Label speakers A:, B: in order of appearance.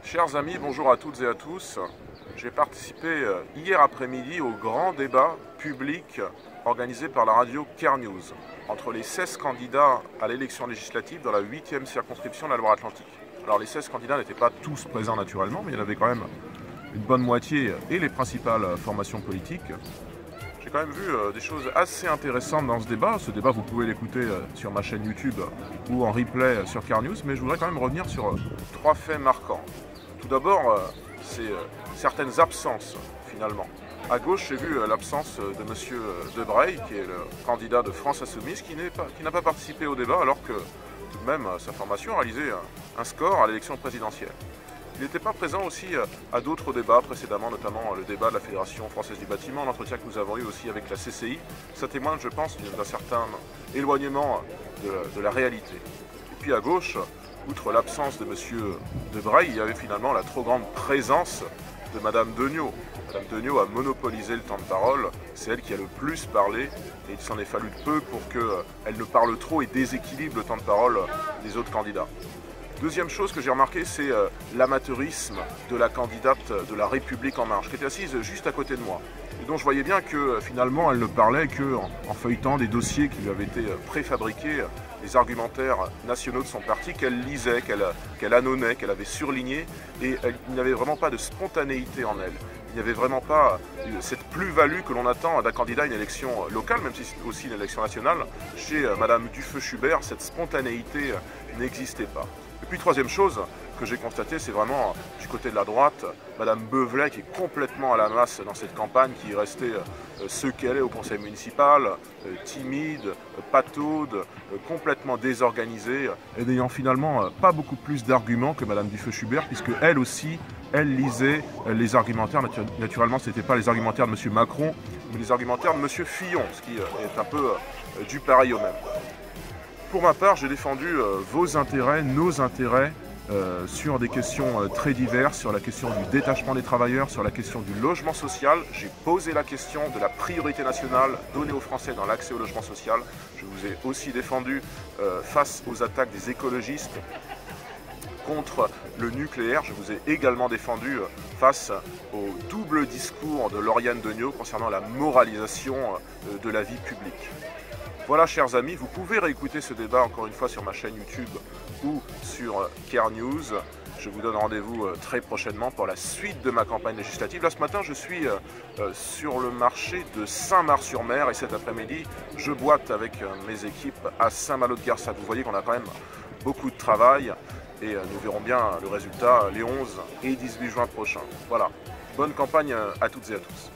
A: Chers amis, bonjour à toutes et à tous. J'ai participé hier après-midi au grand débat public organisé par la radio CAIR News entre les 16 candidats à l'élection législative dans la 8e circonscription de la Loire-Atlantique. Alors les 16 candidats n'étaient pas tous présents naturellement, mais il y en avait quand même une bonne moitié et les principales formations politiques. J'ai quand même vu des choses assez intéressantes dans ce débat. Ce débat, vous pouvez l'écouter sur ma chaîne YouTube ou en replay sur CAIR News, mais je voudrais quand même revenir sur trois faits marquants. Tout d'abord, c'est certaines absences, finalement. À gauche, j'ai vu l'absence de M. Debray, qui est le candidat de France Insoumise, qui n'a pas participé au débat, alors que, tout de même, sa formation a réalisé un score à l'élection présidentielle. Il n'était pas présent aussi à d'autres débats précédemment, notamment le débat de la Fédération française du bâtiment, l'entretien que nous avons eu aussi avec la CCI. Ça témoigne, je pense, d'un certain éloignement de la réalité. Et puis à gauche, outre l'absence de M. Debray, il y avait finalement la trop grande présence de Mme Deugnot. Mme Deugnot a monopolisé le temps de parole, c'est elle qui a le plus parlé, et il s'en est fallu de peu pour qu'elle ne parle trop et déséquilibre le temps de parole des autres candidats. Deuxième chose que j'ai remarqué, c'est l'amateurisme de la candidate de La République En Marche, qui était assise juste à côté de moi, et dont je voyais bien que finalement elle ne parlait qu'en feuilletant des dossiers qui lui avaient été préfabriqués, les argumentaires nationaux de son parti, qu'elle lisait, qu'elle annonnait, qu'elle avait surligné, et il n'y avait vraiment pas de spontanéité en elle. Il n'y avait vraiment pas cette plus-value que l'on attend d'un candidat à une élection locale, même si c'est aussi une élection nationale. Chez Mme Dufeu-Schubert, cette spontanéité n'existait pas. Et puis troisième chose que j'ai constaté, c'est vraiment du côté de la droite, Mme Beuvelet qui est complètement à la masse dans cette campagne, qui est restée ce qu'elle est au conseil municipal, timide, pataude, complètement désorganisée, et n'ayant finalement pas beaucoup plus d'arguments que Mme Dufeu-Schubert, puisque elle aussi, elle lisait les argumentaires. Naturellement, ce n'étaient pas les argumentaires de M. Macron, mais les argumentaires de M. Fillon, ce qui est un peu du pareil au même. Pour ma part, j'ai défendu vos intérêts, nos intérêts, sur des questions très diverses, sur la question du détachement des travailleurs, sur la question du logement social. J'ai posé la question de la priorité nationale donnée aux Français dans l'accès au logement social. Je vous ai aussi défendu face aux attaques des écologistes contre le nucléaire. Je vous ai également défendu face au double discours de Lauriane Deugnot concernant la moralisation de la vie publique. Voilà, chers amis, vous pouvez réécouter ce débat encore une fois sur ma chaîne YouTube ou sur CAIR News. Je vous donne rendez-vous très prochainement pour la suite de ma campagne législative. Là, ce matin, je suis sur le marché de Saint-Mars-sur-Mer et cet après-midi, je boite avec mes équipes à Saint-Malo-de-Garsac. Vous voyez qu'on a quand même beaucoup de travail et nous verrons bien le résultat les 11 et 18 juin prochains. Voilà, bonne campagne à toutes et à tous.